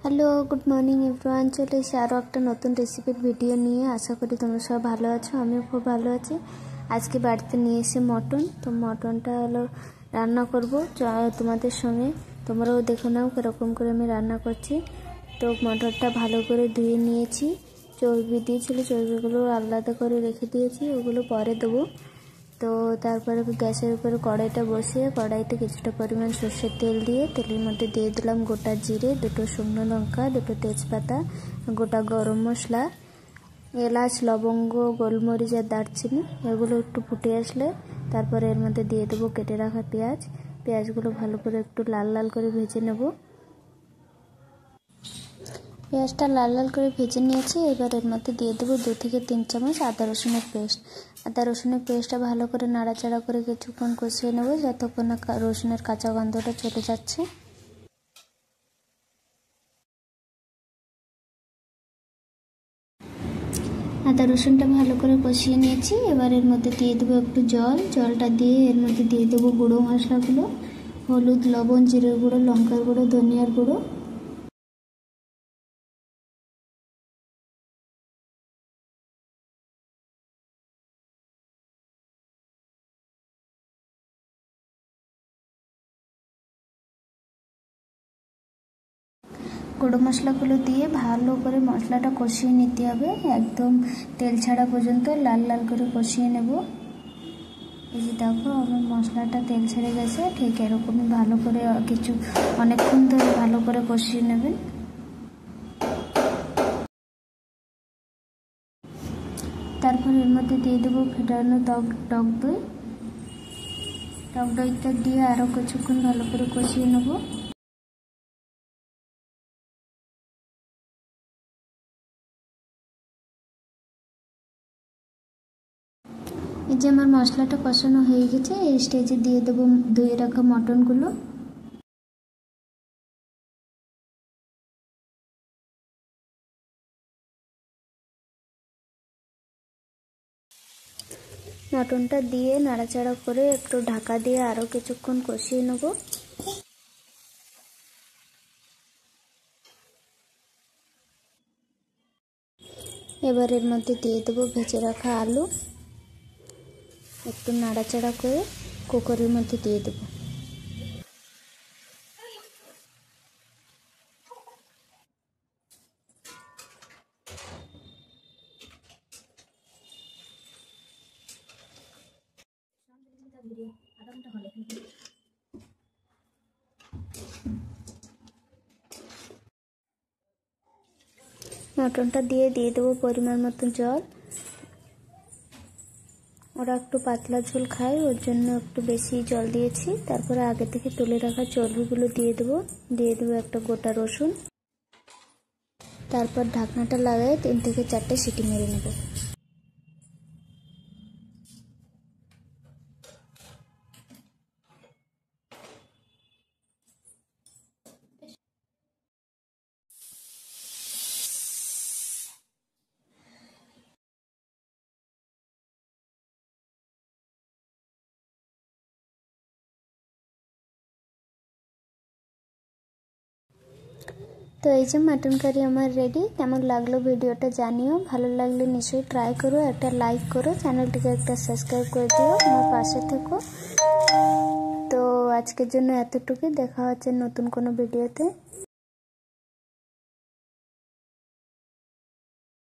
Hello, good morning everyone. চলে এসে আরও একটা নতুন রেসিপির ভিডিও নিয়ে। আশা করি তোমরা সব ভালো আছো, আমিও খুব ভালো আছি। আজকে বাড়িতে নিয়ে এসে মটন, তো মটনটা হলো রান্না করব তোমাদের সঙ্গে। তোমরাও দেখো নাও কীরকম করে আমি রান্না করছি। তো মটনটা ভালো করে ধুয়ে নিয়েছি, চর্বি দিয়েছিল, চর্বিগুলো আলাদা করে রেখে দিয়েছি, ওগুলো পরে দেবো। তো তারপরে গ্যাসের উপরে কড়াইটা বসিয়ে কড়াইতে কিছুটা পরিমাণ সর্ষের তেল দিয়ে তেলের মধ্যে দিয়ে দিলাম গোটা জিরে, দুটো শুকনো লঙ্কা, দুটো তেজপাতা, গোটা গরম মশলা, এলাচ, লবঙ্গ, গোলমরিচ আর দারচিনি, এগুলো একটু ফুটে আসলে তারপরে এর মধ্যে দিয়ে দেবো কেটে রাখা পেঁয়াজগুলো ভালো করে একটু লাল লাল করে ভেজে নেব। পেঁয়াজটা লাল লাল করে ভেজে নিয়েছি। এবার এর মধ্যে দিয়ে দেবো 2 থেকে 3 চামচ আদা রসুনের পেস্ট। আদা রসুনের পেস্টটা ভালো করে নাড়াচাড়া করে কিছুক্ষণ কষিয়ে নেব, যতক্ষণ না রসুনের কাঁচা গন্ধটা চলে যাচ্ছে। আদা রসুনটা ভালো করে কষিয়ে নিয়েছি। এবার এর মধ্যে দিয়ে দেবো একটু জলটা দিয়ে এর মধ্যে দিয়ে দেবো গুঁড়ো মশলাগুলো, হলুদ, লবণ, জিরের গুঁড়ো, লঙ্কার গুঁড়ো, ধনিয়ার গুঁড়ো। গুঁড়ো মশলাগুলো দিয়ে ভালো করে মশলাটা কষিয়ে নিতে হবে, একদম তেল ছাড়া পর্যন্ত লাল লাল করে কষিয়ে নেব। এই যে দেখো আমার মশলাটা তেল ছেড়ে গেছে, ঠিক এরকমই ভালো করে অনেকক্ষণ ধরে ভালো করে কষিয়ে নেবেন। তারপর এর মধ্যে দিয়ে দেবো ফেটানো টক দইটা দিয়ে আরও কিছুক্ষণ ভালো করে কষিয়ে নেব। এই যে আমার মশলাটা কষানো হয়ে গেছে, এই স্টেজে দিয়ে দেবো ধুয়ে রাখা মটনগুলো। মটনটা দিয়ে নাড়াচাড়া করে একটু ঢাকা দিয়ে আরও কিছুক্ষণ কষিয়ে নেব। এবার এর মধ্যে দিয়ে দেবো ভেজে রাখা আলু, একটু নাড়াচাড়া করে কুকারের মধ্যে দিয়ে দেবো। মটনটা দিয়ে দেবো পরিমাণ মতো জল। ওরা একটু পাতলা ঝোল খায়, ওর জন্য একটু বেশি জল দিয়েছি। তারপরে আগে থেকে তুলে রাখা চর্বিগুলো দিয়ে দেবো একটা গোটা রসুন। তারপর ঢাকনাটা লাগাই 3 থেকে 4টে সিটি মেরে নেব। তো এই যে মাটন কারি আমার রেডি। কেমন লাগলো ভিডিওটা জানিও, ভালো লাগলে নিশ্চয়ই ট্রাই করো, একটা লাইক করো, চ্যানেলটিকে একটা সাবস্ক্রাইব করে দিও, আমার পাশে থেকো। তো আজকের জন্য এতটুকুই, দেখা হচ্ছে নতুন কোনো ভিডিওতে।